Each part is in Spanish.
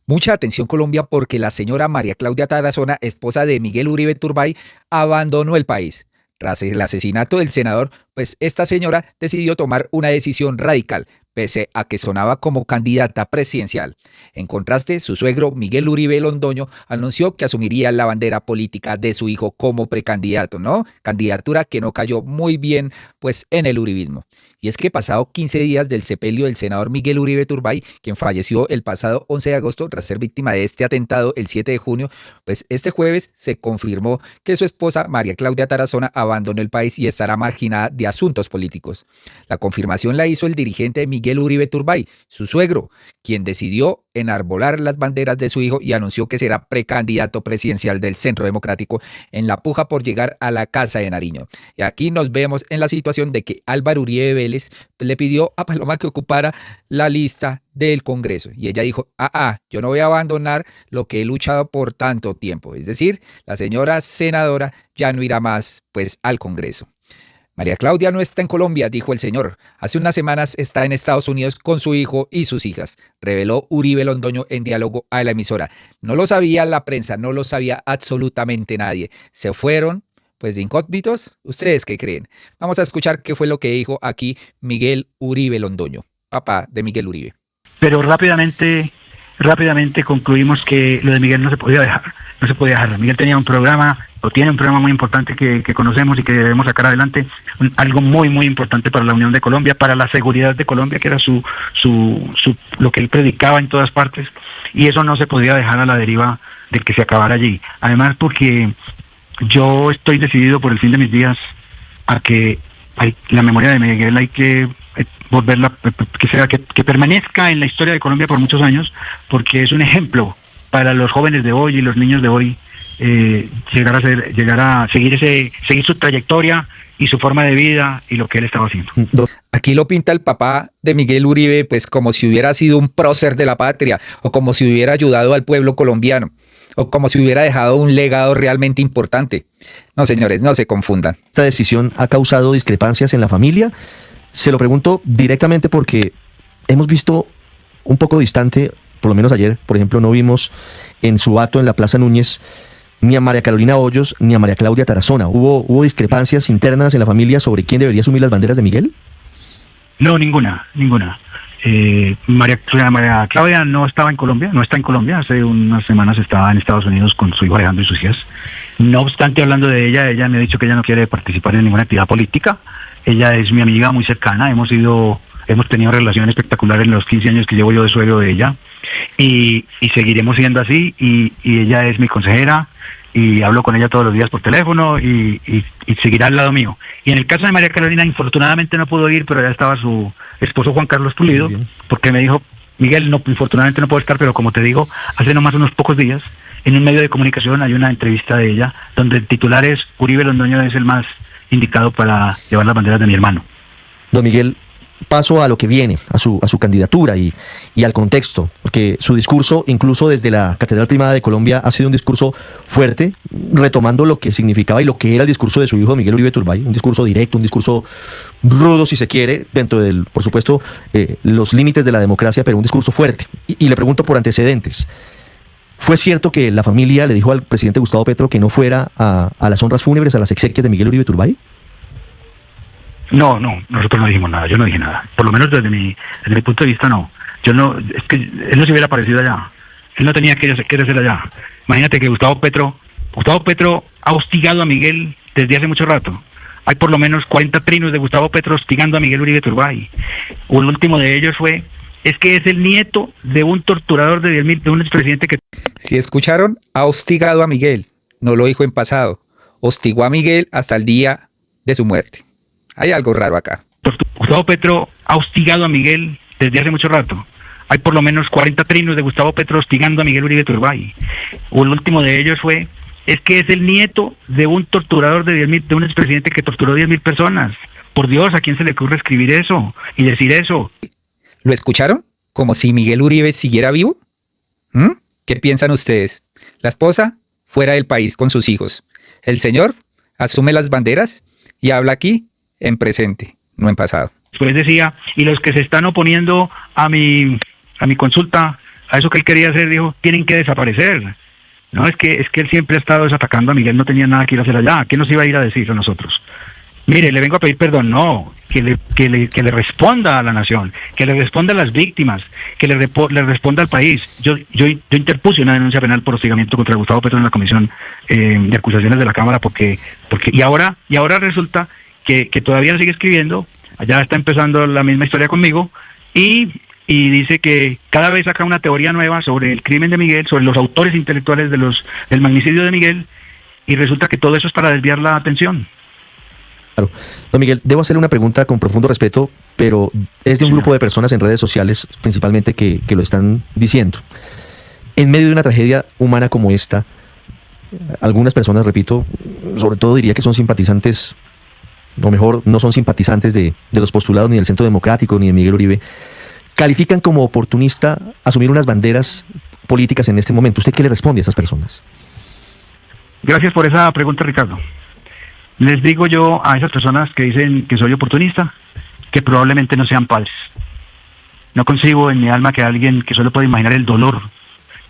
Mucha atención Colombia porque la señora María Claudia Tarazona, esposa de Miguel Uribe Turbay, abandonó el país. Tras el asesinato del senador, pues esta señora decidió tomar una decisión radical, pese a que sonaba como candidata presidencial. En contraste, su suegro Miguel Uribe Londoño anunció que asumiría la bandera política de su hijo como precandidato, ¿no? Candidatura que no cayó muy bien, pues, en el uribismo. Y es que pasado 15 días del sepelio del senador Miguel Uribe Turbay, quien falleció el pasado 11 de agosto tras ser víctima de este atentado el 7 de junio, pues este jueves se confirmó que su esposa María Claudia Tarazona abandonó el país y estará marginada de asuntos políticos. La confirmación la hizo el dirigente Miguel Uribe Turbay, su suegro, quien decidió enarbolar las banderas de su hijo y anunció que será precandidato presidencial del Centro Democrático en la puja por llegar a la Casa de Nariño. Y aquí nos vemos en la situación de que Álvaro Uribe Vélez le pidió a Paloma que ocupara la lista del Congreso. Y ella dijo, yo no voy a abandonar lo que he luchado por tanto tiempo. Es decir, la señora senadora ya no irá más pues al Congreso. María Claudia no está en Colombia, dijo el señor. Hace unas semanas está en Estados Unidos con su hijo y sus hijas, reveló Uribe Londoño en diálogo a la emisora. No lo sabía la prensa, no lo sabía absolutamente nadie. Se fueron, pues de incógnitos. ¿Ustedes qué creen? Vamos a escuchar qué fue lo que dijo aquí Miguel Uribe Londoño, papá de Miguel Uribe. Pero rápidamente concluimos que lo de Miguel no se podía dejar. Miguel tenía un programa, o tiene un programa muy importante que conocemos y que debemos sacar adelante, algo muy, muy importante para la Unión de Colombia, para la seguridad de Colombia, que era lo que él predicaba en todas partes, y eso no se podía dejar a la deriva de que se acabara allí. Además, porque yo estoy decidido por el fin de mis días a que la memoria de Miguel hay que volverla, que permanezca en la historia de Colombia por muchos años, porque es un ejemplo para los jóvenes de hoy y los niños de hoy, llegar a seguir su trayectoria y su forma de vida y lo que él estaba haciendo. Aquí lo pinta el papá de Miguel Uribe pues como si hubiera sido un prócer de la patria o como si hubiera ayudado al pueblo colombiano o como si hubiera dejado un legado realmente importante. No, señores, no se confundan. ¿Esta decisión ha causado discrepancias en la familia? Se lo pregunto directamente porque hemos visto un poco distante, por lo menos ayer, por ejemplo, no vimos en su acto en la Plaza Núñez ni a María Carolina Hoyos ni a María Claudia Tarazona. ¿Hubo discrepancias internas en la familia sobre quién debería asumir las banderas de Miguel? No, ninguna. María Claudia no está en Colombia, hace unas semanas estaba en Estados Unidos con su hijo Alejandro y sus hijas. No obstante, hablando de ella me ha dicho que ella no quiere participar en ninguna actividad política. Ella es mi amiga muy cercana, hemos tenido relación espectacular en los 15 años que llevo yo de suegro de ella, y seguiremos siendo así, y ella es mi consejera, y hablo con ella todos los días por teléfono, y seguirá al lado mío. Y en el caso de María Carolina, infortunadamente no pudo ir, pero ya estaba su esposo Juan Carlos Pulido, porque me dijo, Miguel, no, infortunadamente no puedo estar, pero como te digo, hace nomás unos pocos días, en un medio de comunicación hay una entrevista de ella, donde el titular es Uribe Londoño es el más indicado para llevar las banderas de mi hermano. Don Miguel, paso a lo que viene, a su candidatura y al contexto, porque su discurso, incluso desde la Catedral Primada de Colombia, ha sido un discurso fuerte, retomando lo que significaba y lo que era el discurso de su hijo Miguel Uribe Turbay, un discurso directo, un discurso rudo, si se quiere, dentro del, por supuesto, los límites de la democracia, pero un discurso fuerte. Y le pregunto por antecedentes. ¿Fue cierto que la familia le dijo al presidente Gustavo Petro que no fuera a las honras fúnebres, a las exequias de Miguel Uribe Turbay? No, nosotros no dijimos nada, yo no dije nada. Por lo menos desde mi punto de vista, no. Es que él no se hubiera aparecido allá. Él no tenía que ser allá. Imagínate que Gustavo Petro ha hostigado a Miguel desde hace mucho rato. Hay por lo menos 40 trinos de Gustavo Petro hostigando a Miguel Uribe Turbay. El último de ellos es que es el nieto de un torturador de un expresidente que... Si escucharon, ha hostigado a Miguel. No lo dijo en pasado. Hostigó a Miguel hasta el día de su muerte. Hay algo raro acá. Gustavo Petro ha hostigado a Miguel desde hace mucho rato. Hay por lo menos 40 trinos de Gustavo Petro hostigando a Miguel Uribe Turbay. El último de ellos es que es el nieto de un torturador de un expresidente que torturó 10,000 personas. Por Dios, ¿a quién se le ocurre escribir eso y decir eso? ¿Lo escucharon? ¿Como si Miguel Uribe siguiera vivo? ¿Qué piensan ustedes? La esposa fuera del país con sus hijos. El señor asume las banderas y habla aquí en presente, no en pasado. Después decía, y los que se están oponiendo a mi consulta a eso que él quería hacer, dijo, tienen que desaparecer. No, es que él siempre ha estado desatacando a Miguel, no tenía nada que ir a hacer allá. ¿Qué nos iba a ir a decir a nosotros? Mire, le vengo a pedir perdón, no, que le responda a la nación, que le responda a las víctimas, que le responda al país. Yo interpuse una denuncia penal por hostigamiento contra Gustavo Petro en la comisión de acusaciones de la Cámara y ahora resulta que todavía sigue escribiendo, allá está empezando la misma historia conmigo y dice que cada vez saca una teoría nueva sobre el crimen de Miguel, sobre los autores intelectuales del magnicidio de Miguel, y resulta que todo eso es para desviar la atención. Claro. Don Miguel, debo hacerle una pregunta con profundo respeto, pero es de un grupo de personas en redes sociales, principalmente, que lo están diciendo. En medio de una tragedia humana como esta, algunas personas, repito, sobre todo diría que son simpatizantes, o mejor, no son simpatizantes de los postulados ni del Centro Democrático ni de Miguel Uribe, califican como oportunista asumir unas banderas políticas en este momento. ¿Usted qué le responde a esas personas? Gracias por esa pregunta, Ricardo. Les digo yo a esas personas que dicen que soy oportunista, que probablemente no sean padres. No concibo en mi alma que alguien que solo puede imaginar el dolor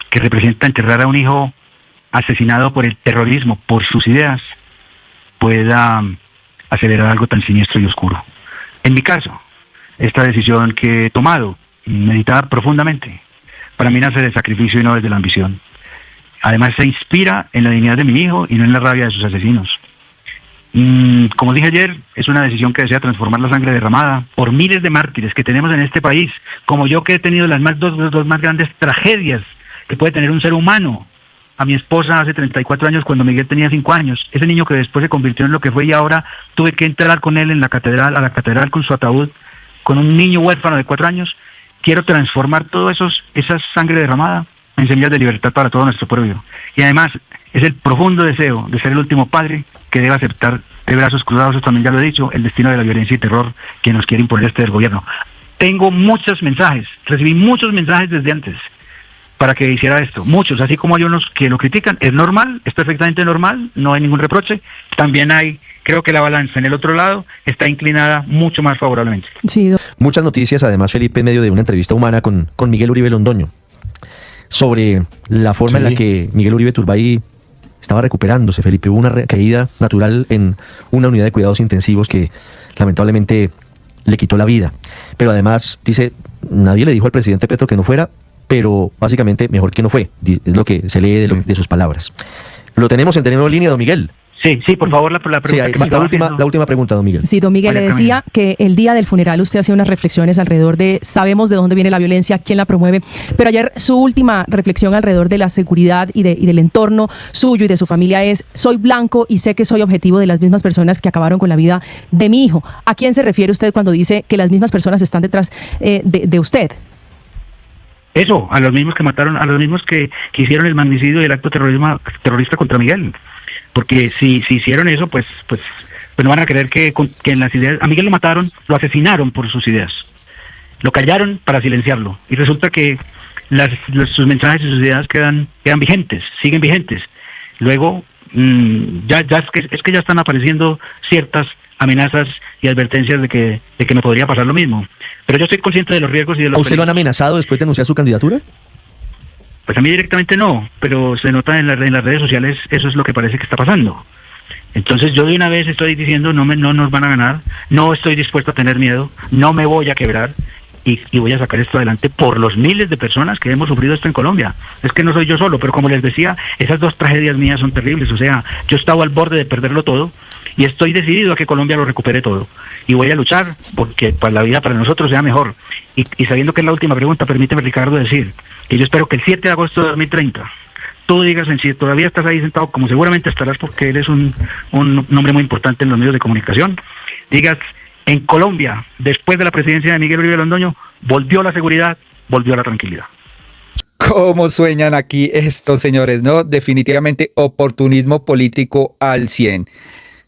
que representa enterrar a un hijo asesinado por el terrorismo, por sus ideas, pueda acelerar algo tan siniestro y oscuro. En mi caso, esta decisión que he tomado, meditada profundamente, para mí nace del sacrificio y no desde la ambición. Además se inspira en la dignidad de mi hijo y no en la rabia de sus asesinos. Como dije ayer, es una decisión que desea transformar la sangre derramada por miles de mártires que tenemos en este país, como yo, que he tenido las dos más grandes tragedias que puede tener un ser humano. A mi esposa hace 34 años, cuando Miguel tenía 5 años, ese niño que después se convirtió en lo que fue, y ahora tuve que entrar con él a la catedral con su ataúd, con un niño huérfano de 4 años. Quiero transformar todo esa sangre derramada en semillas de libertad para todo nuestro pueblo. Y además, es el profundo deseo de ser el último padre que debe aceptar de brazos cruzados, eso también ya lo he dicho, el destino de la violencia y terror que nos quiere imponer del gobierno. Tengo muchos mensajes, recibí muchos mensajes desde antes para que hiciera esto, muchos, así como hay unos que lo critican. Es normal, es perfectamente normal, no hay ningún reproche. También creo que la balanza en el otro lado está inclinada mucho más favorablemente. Sí. Muchas noticias, además, Felipe, en medio de una entrevista humana con Miguel Uribe Londoño, sobre la forma en la que Miguel Uribe Turbay estaba recuperándose, Felipe. Hubo una caída natural en una unidad de cuidados intensivos que lamentablemente le quitó la vida. Pero además, dice, nadie le dijo al presidente Petro que no fuera, pero básicamente mejor que no fue. Es lo que se lee de sus palabras. Lo tenemos en teléfono en línea, don Miguel. Sí, por favor, la pregunta. Sí, la última pregunta, don Miguel. Sí, don Miguel, le decía que el día del funeral usted hacía unas reflexiones alrededor de, sabemos de dónde viene la violencia, quién la promueve, pero ayer su última reflexión alrededor de la seguridad y del entorno suyo y de su familia es: soy blanco y sé que soy objetivo de las mismas personas que acabaron con la vida de mi hijo. ¿A quién se refiere usted cuando dice que las mismas personas están detrás de usted? Eso, a los mismos que mataron, a los mismos que hicieron el magnicidio y el acto terrorista contra Miguel. Porque si hicieron eso, pues no van a creer que en las ideas... A Miguel lo mataron, lo asesinaron por sus ideas. Lo callaron para silenciarlo. Y resulta que sus mensajes y sus ideas quedan vigentes, siguen vigentes. Luego, es que ya están apareciendo ciertas amenazas y advertencias de que me podría pasar lo mismo. Pero yo estoy consciente de los riesgos y de los... ¿A usted lo han amenazado después de anunciar su candidatura? Pues a mí directamente no, pero se nota en las redes sociales, eso es lo que parece que está pasando. Entonces yo de una vez estoy diciendo, no nos van a ganar, no estoy dispuesto a tener miedo, no me voy a quebrar y voy a sacar esto adelante por los miles de personas que hemos sufrido esto en Colombia. Es que no soy yo solo, pero como les decía, esas 2 tragedias mías son terribles. O sea, yo estaba al borde de perderlo todo y estoy decidido a que Colombia lo recupere todo. Y voy a luchar porque la vida para nosotros sea mejor. Y sabiendo que es la última pregunta, permíteme, Ricardo, decir que yo espero que el 7 de agosto de 2030 tú digas, si todavía estás ahí sentado, como seguramente estarás porque eres un nombre muy importante en los medios de comunicación, digas: en Colombia, después de la presidencia de Miguel Uribe Londoño, volvió la seguridad, volvió la tranquilidad. ¿Cómo sueñan aquí estos señores, no? Definitivamente oportunismo político al 100.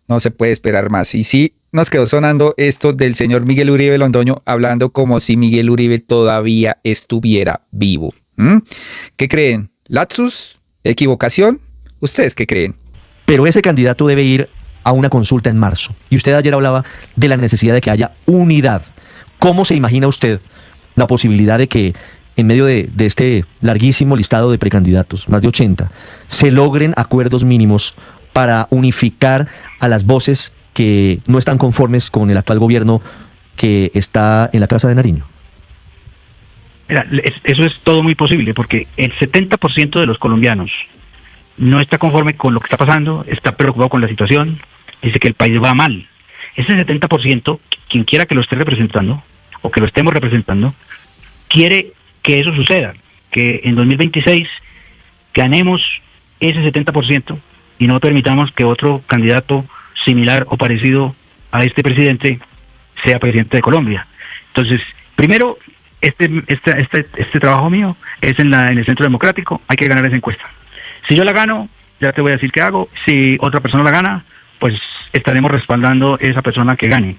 No se puede esperar más. Y sí, nos quedó sonando esto del señor Miguel Uribe Londoño, hablando como si Miguel Uribe todavía estuviera vivo. ¿Qué creen? ¿Lapsus? ¿Equivocación? ¿Ustedes qué creen? Pero ese candidato debe ir a una consulta en marzo. Y usted ayer hablaba de la necesidad de que haya unidad. ¿Cómo se imagina usted la posibilidad de que en medio de este larguísimo listado de precandidatos, más de 80, se logren acuerdos mínimos para unificar a las voces que no están conformes con el actual gobierno que está en la Casa de Nariño? Mira, eso es todo muy posible, porque el 70% de los colombianos no está conforme con lo que está pasando, está preocupado con la situación, dice que el país va mal. Ese 70%, quien quiera que lo esté representando, o que lo estemos representando, quiere que eso suceda, que en 2026 ganemos ese 70% y no permitamos que otro candidato similar o parecido a este presidente sea presidente de Colombia. Entonces, primero, este trabajo mío es en el Centro Democrático, hay que ganar esa encuesta. Si yo la gano, ya te voy a decir qué hago. Si otra persona la gana, pues estaremos respaldando a esa persona que gane.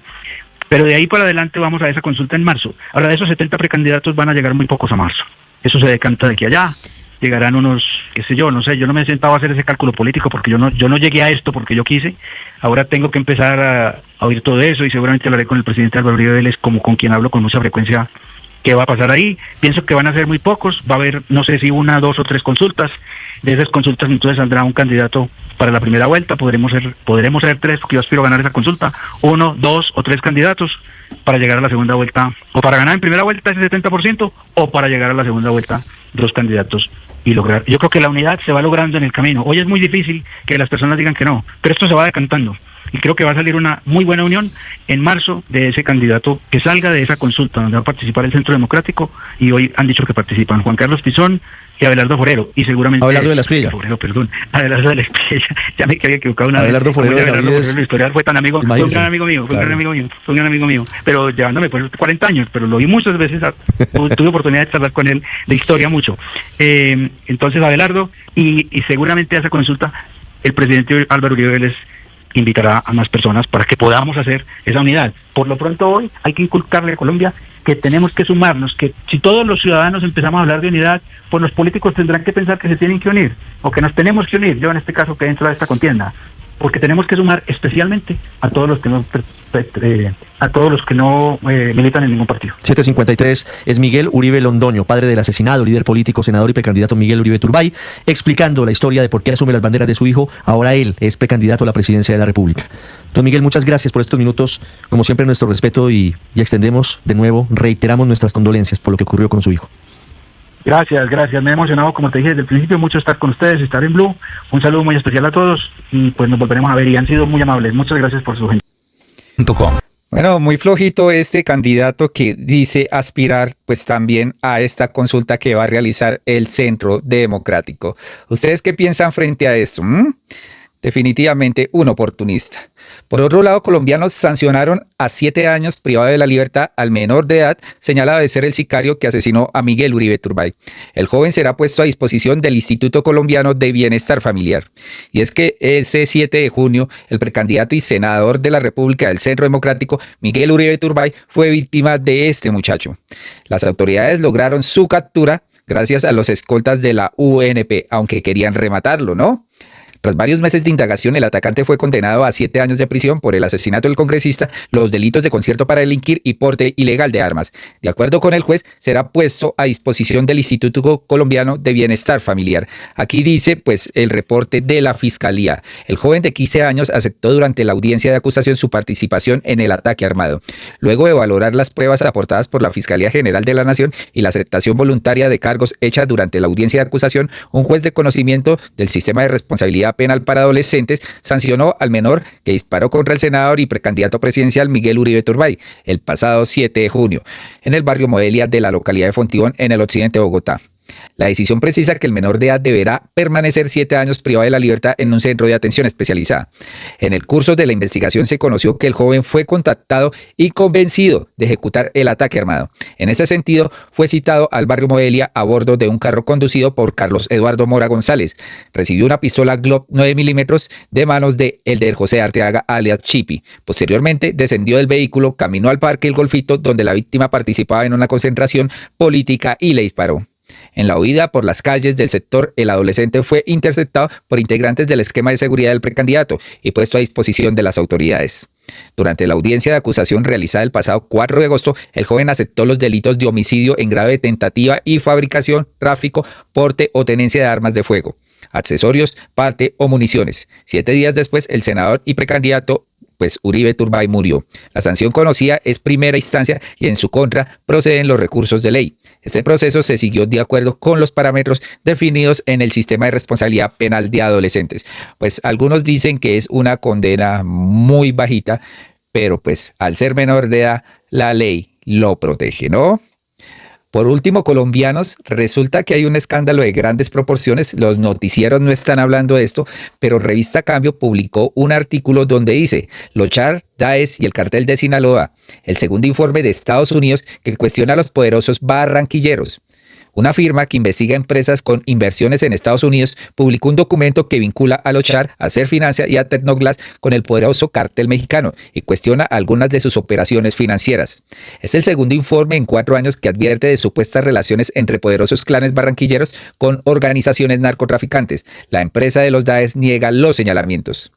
Pero de ahí para adelante vamos a esa consulta en marzo. Ahora, de esos 70 precandidatos van a llegar muy pocos a marzo. Eso se decanta de aquí a allá. Llegarán unos, qué sé yo, no sé, yo no me he sentado a hacer ese cálculo político porque yo no llegué a esto porque yo quise. Ahora tengo que empezar a oír todo eso y seguramente hablaré con el presidente Álvaro Uribe Vélez, como con quien hablo con mucha frecuencia, qué va a pasar ahí. Pienso que van a ser muy pocos, va a haber, no sé si 1, 2 o 3 consultas. De esas consultas entonces saldrá un candidato para la primera vuelta, podremos ser 3, porque yo aspiro a ganar esa consulta, 1, 2 o 3 candidatos para llegar a la segunda vuelta, o para ganar en primera vuelta ese 70%, o para llegar a la segunda vuelta 2 candidatos y lograr. Yo creo que la unidad se va logrando en el camino. Hoy es muy difícil que las personas digan que no, pero esto se va decantando. Y creo que va a salir una muy buena unión en marzo de ese candidato que salga de esa consulta donde va a participar el Centro Democrático, y hoy han dicho que participan Juan Carlos Pizón y Abelardo Forero, y seguramente... Abelardo de la Espriella. Abelardo de la Espriella, ya me había equivocado una Abelardo vez. Forero El historial fue tan amigo, fue un gran amigo mío, fue un gran amigo mío, pero llevándome pues 40 años, pero lo vi muchas veces, tuve oportunidad de charlar con él de historia mucho. Entonces Abelardo, y seguramente a esa consulta el presidente Álvaro Uribe Vélez invitará a más personas para que podamos hacer esa unidad. Por lo pronto hoy hay que inculcarle a Colombia que tenemos que sumarnos, que si todos los ciudadanos empezamos a hablar de unidad, pues los políticos tendrán que pensar que se tienen que unir, o que nos tenemos que unir, yo en este caso que entro a esta contienda, porque tenemos que sumar especialmente a todos los que no militan en ningún partido. 753 es Miguel Uribe Londoño, padre del asesinado líder político, senador y precandidato Miguel Uribe Turbay, explicando la historia de por qué asume las banderas de su hijo. Ahora él es precandidato a la presidencia de la República. Don Miguel, muchas gracias por estos minutos. Como siempre, nuestro respeto y extendemos de nuevo, reiteramos nuestras condolencias por lo que ocurrió con su hijo. Gracias. Me he emocionado, como te dije desde el principio, mucho estar con ustedes, estar en Blue. Un saludo muy especial a todos y pues nos volveremos a ver, y han sido muy amables. Muchas gracias por su gentileza. Bueno, muy flojito este candidato que dice aspirar pues también a esta consulta que va a realizar el Centro Democrático. ¿Ustedes qué piensan frente a esto? Definitivamente un oportunista. Por otro lado, colombianos sancionaron a 7 años privado de la libertad al menor de edad señalado de ser el sicario que asesinó a Miguel Uribe Turbay. El joven será puesto a disposición del Instituto Colombiano de Bienestar Familiar. Y es que ese 7 de junio, el precandidato y senador de la República del Centro Democrático, Miguel Uribe Turbay, fue víctima de este muchacho. Las autoridades lograron su captura gracias a los escoltas de la UNP, aunque querían rematarlo, ¿no? Tras varios meses de indagación, el atacante fue condenado a 7 años de prisión por el asesinato del congresista, los delitos de concierto para delinquir y porte ilegal de armas. De acuerdo con el juez, será puesto a disposición del Instituto Colombiano de Bienestar Familiar. Aquí dice, pues, el reporte de la Fiscalía. El joven de 15 años aceptó durante la audiencia de acusación su participación en el ataque armado. Luego de valorar las pruebas aportadas por la Fiscalía General de la Nación y la aceptación voluntaria de cargos hecha durante la audiencia de acusación, un juez de conocimiento del sistema de responsabilidad penal para adolescentes sancionó al menor que disparó contra el senador y precandidato presidencial Miguel Uribe Turbay el pasado 7 de junio en el barrio Modelia de la localidad de Fontibón, en el occidente de Bogotá. La decisión precisa que el menor de edad deberá permanecer 7 años privado de la libertad en un centro de atención especializada. En el curso de la investigación se conoció que el joven fue contactado y convencido de ejecutar el ataque armado. En ese sentido, fue citado al barrio Modelia a bordo de un carro conducido por Carlos Eduardo Mora González. Recibió una pistola Glock 9 milímetros de manos de Elder José Arteaga, alias Chipi. Posteriormente, descendió del vehículo, caminó al Parque El Golfito, donde la víctima participaba en una concentración política, y le disparó. En la huida por las calles del sector, el adolescente fue interceptado por integrantes del esquema de seguridad del precandidato y puesto a disposición de las autoridades. Durante la audiencia de acusación realizada el pasado 4 de agosto, el joven aceptó los delitos de homicidio en grado de tentativa y fabricación, tráfico, porte o tenencia de armas de fuego, accesorios, parte o municiones. 7 días después, el senador y precandidato Uribe Turbay murió. La sanción conocida es primera instancia y en su contra proceden los recursos de ley. Este proceso se siguió de acuerdo con los parámetros definidos en el sistema de responsabilidad penal de adolescentes. Pues algunos dicen que es una condena muy bajita, pero pues al ser menor de edad, la ley lo protege, ¿no? Por último, colombianos, resulta que hay un escándalo de grandes proporciones. Los noticieros no están hablando de esto, pero Revista Cambio publicó un artículo donde dice: Los Char, Daes y el cartel de Sinaloa, el segundo informe de Estados Unidos que cuestiona a los poderosos barranquilleros. Una firma que investiga empresas con inversiones en Estados Unidos publicó un documento que vincula a los Char, a Serfinancia y a Tecnoglass con el poderoso cartel mexicano y cuestiona algunas de sus operaciones financieras. Es el segundo informe en 4 años que advierte de supuestas relaciones entre poderosos clanes barranquilleros con organizaciones narcotraficantes. La empresa de los Daes niega los señalamientos.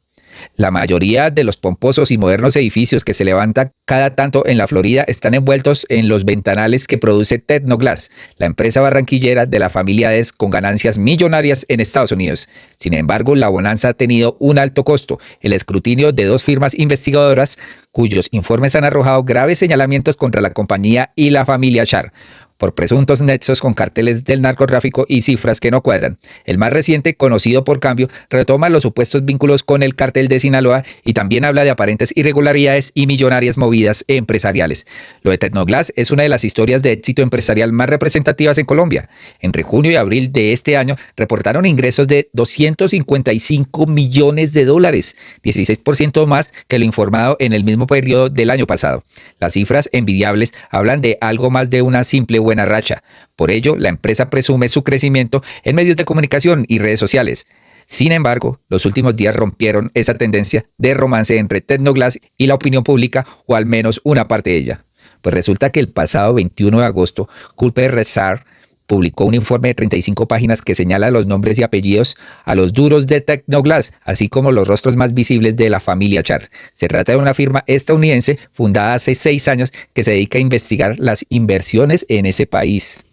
La mayoría de los pomposos y modernos edificios que se levantan cada tanto en la Florida están envueltos en los ventanales que produce Tecnoglass, la empresa barranquillera de la familia Daes con ganancias millonarias en Estados Unidos. Sin embargo, la bonanza ha tenido un alto costo: el escrutinio de 2 firmas investigadoras cuyos informes han arrojado graves señalamientos contra la compañía y la familia Char por presuntos nexos con carteles del narcotráfico y cifras que no cuadran. El más reciente, conocido por Cambio, retoma los supuestos vínculos con el cartel de Sinaloa y también habla de aparentes irregularidades y millonarias movidas empresariales. Lo de Tecnoglass es una de las historias de éxito empresarial más representativas en Colombia. Entre junio y abril de este año reportaron ingresos de $255 millones, 16% más que lo informado en el mismo periodo del año pasado. Las cifras envidiables hablan de algo más de una simple buena racha. Por ello, la empresa presume su crecimiento en medios de comunicación y redes sociales. Sin embargo, los últimos días rompieron esa tendencia de romance entre Tecnoglass y la opinión pública, o al menos una parte de ella. Pues resulta que el pasado 21 de agosto, Culper Rezar publicó un informe de 35 páginas que señala los nombres y apellidos a los duros de Tecnoglass, así como los rostros más visibles de la familia Char. Se trata de una firma estadounidense fundada hace 6 años que se dedica a investigar las inversiones en ese país.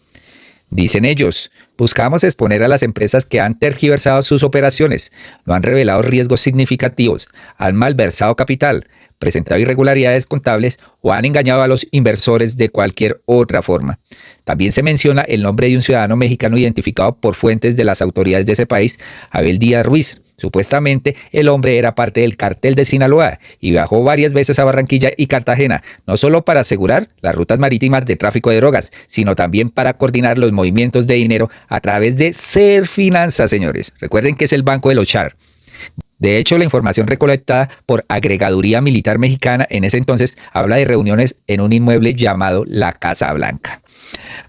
Dicen ellos: buscamos exponer a las empresas que han tergiversado sus operaciones, no han revelado riesgos significativos, han malversado capital, presentado irregularidades contables o han engañado a los inversores de cualquier otra forma. También se menciona el nombre de un ciudadano mexicano identificado por fuentes de las autoridades de ese país, Abel Díaz Ruiz. Supuestamente, el hombre era parte del cartel de Sinaloa y viajó varias veces a Barranquilla y Cartagena, no solo para asegurar las rutas marítimas de tráfico de drogas, sino también para coordinar los movimientos de dinero a través de Serfinanza, señores. Recuerden que es el banco de los Char. De hecho, la información recolectada por Agregaduría Militar Mexicana en ese entonces habla de reuniones en un inmueble llamado la Casa Blanca.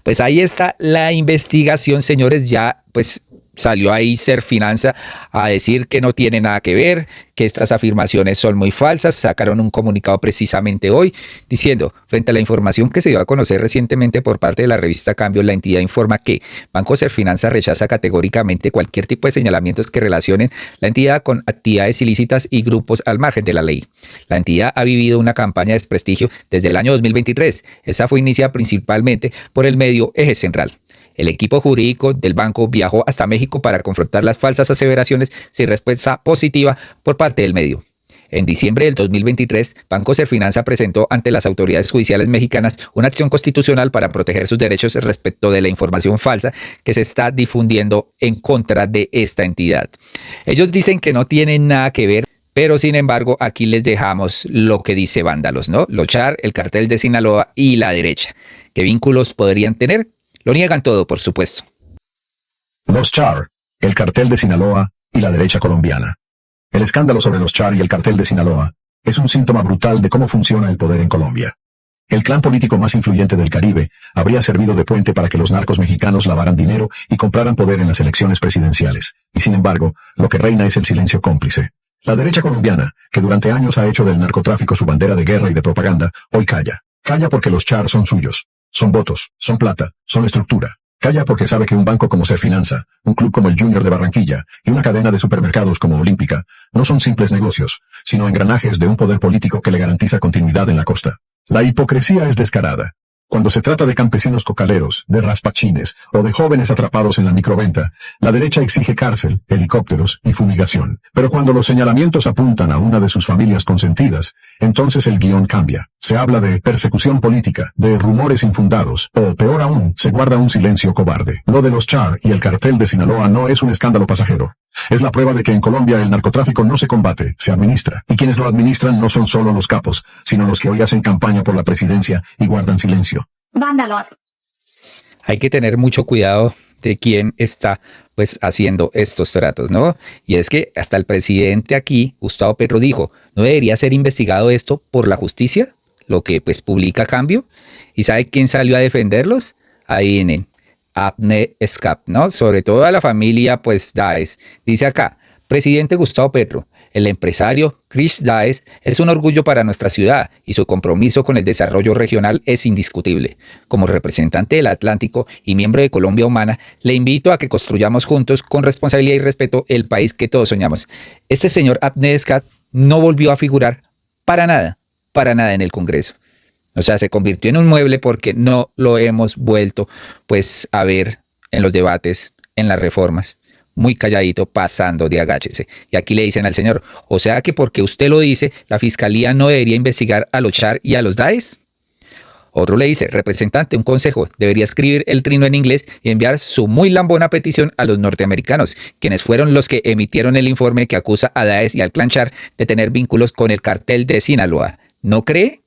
Pues ahí está la investigación, señores. Ya pues salió ahí Serfinanza a decir que no tiene nada que ver, que estas afirmaciones son muy falsas. Sacaron un comunicado precisamente hoy diciendo: frente a la información que se dio a conocer recientemente por parte de la revista Cambio, la entidad informa que Banco Serfinanza rechaza categóricamente cualquier tipo de señalamientos que relacionen la entidad con actividades ilícitas y grupos al margen de la ley. La entidad ha vivido una campaña de desprestigio desde el año 2023. Esa fue iniciada principalmente por el medio Eje Central. El equipo jurídico del banco viajó hasta México para confrontar las falsas aseveraciones sin respuesta positiva por parte del medio. En diciembre del 2023, Banco Serfinanza presentó ante las autoridades judiciales mexicanas una acción constitucional para proteger sus derechos respecto de la información falsa que se está difundiendo en contra de esta entidad. Ellos dicen que no tienen nada que ver, pero sin embargo aquí les dejamos lo que dice Vándalos, ¿no? Los Char, el cartel de Sinaloa y la derecha. ¿Qué vínculos podrían tener? Lo niegan todo, por supuesto. Los Char, el cartel de Sinaloa y la derecha colombiana. El escándalo sobre los Char y el cartel de Sinaloa es un síntoma brutal de cómo funciona el poder en Colombia. El clan político más influyente del Caribe habría servido de puente para que los narcos mexicanos lavaran dinero y compraran poder en las elecciones presidenciales. Y sin embargo, lo que reina es el silencio cómplice. La derecha colombiana, que durante años ha hecho del narcotráfico su bandera de guerra y de propaganda, hoy calla. Calla porque los Char son suyos. Son votos, son plata, son estructura. Calla porque sabe que un banco como Serfinanza, un club como el Junior de Barranquilla y una cadena de supermercados como Olímpica no son simples negocios, sino engranajes de un poder político que le garantiza continuidad en la costa. La hipocresía es descarada. Cuando se trata de campesinos cocaleros, de raspachines o de jóvenes atrapados en la microventa, la derecha exige cárcel, helicópteros y fumigación. Pero cuando los señalamientos apuntan a una de sus familias consentidas, entonces el guión cambia. Se habla de persecución política, de rumores infundados, o peor aún, se guarda un silencio cobarde. Lo de los Char y el cartel de Sinaloa no es un escándalo pasajero. Es la prueba de que en Colombia el narcotráfico no se combate, se administra. Y quienes lo administran no son solo los capos, sino los que hoy hacen campaña por la presidencia y guardan silencio. Vándalos. Hay que tener mucho cuidado de quién está pues haciendo estos tratos, ¿no? Y es que hasta el presidente aquí, Gustavo Petro, dijo, ¿no debería ser investigado esto por la justicia? Lo que pues publica Cambio. ¿Y sabe quién salió a defenderlos? Adivinen. Abner Escap, ¿no? Sobre todo a la familia, pues, Daes. Dice acá, presidente Gustavo Petro, el empresario Chris Daes es un orgullo para nuestra ciudad y su compromiso con el desarrollo regional es indiscutible. Como representante del Atlántico y miembro de Colombia Humana, le invito a que construyamos juntos con responsabilidad y respeto el país que todos soñamos. Este señor Abner Escap no volvió a figurar para nada en el Congreso. O sea, se convirtió en un mueble porque no lo hemos vuelto pues a ver en los debates, en las reformas. Muy calladito, pasando de agáchese. Y aquí le dicen al señor, o sea que porque usted lo dice, la fiscalía no debería investigar a los Char y a los Daes. Otro le dice, representante, un consejo, debería escribir el trino en inglés y enviar su muy lambona petición a los norteamericanos, quienes fueron los que emitieron el informe que acusa a Daes y al clan Char de tener vínculos con el cartel de Sinaloa. ¿No cree?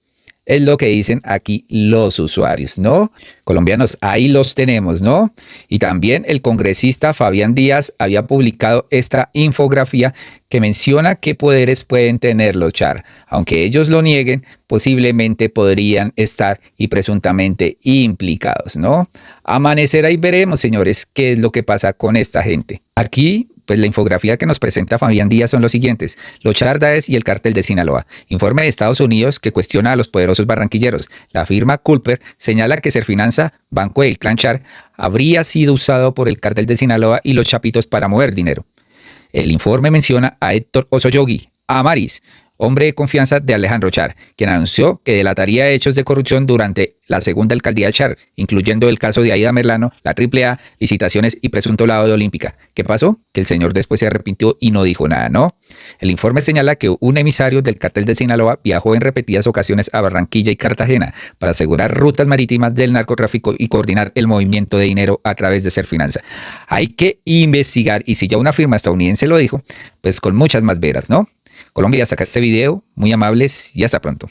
Es lo que dicen aquí los usuarios, ¿no? Colombianos, ahí los tenemos, ¿no? Y también el congresista Fabián Díaz había publicado esta infografía que menciona qué poderes pueden tener los Char. Aunque ellos lo nieguen, posiblemente podrían estar y presuntamente implicados, ¿no? Amanecerá y veremos, señores, qué es lo que pasa con esta gente. Aquí pues la infografía que nos presenta Fabián Díaz son los siguientes: los Char, Daes y el cartel de Sinaloa. Informe de Estados Unidos que cuestiona a los poderosos barranquilleros. La firma Culper señala que Serfinanza, banco del clan Char, habría sido usado por el cartel de Sinaloa y los chapitos para mover dinero. El informe menciona a Héctor Osoyogui, a Maris, hombre de confianza de Alejandro Char, quien anunció que delataría hechos de corrupción durante la segunda alcaldía de Char, incluyendo el caso de Aida Merlano, la AAA, licitaciones y presunto lavado de Olímpica. ¿Qué pasó? Que el señor después se arrepintió y no dijo nada, ¿no? El informe señala que un emisario del cartel de Sinaloa viajó en repetidas ocasiones a Barranquilla y Cartagena para asegurar rutas marítimas del narcotráfico y coordinar el movimiento de dinero a través de Serfinanza. Hay que investigar, y si ya una firma estadounidense lo dijo, pues con muchas más veras, ¿no? Colombia, saca este video, muy amables y hasta pronto.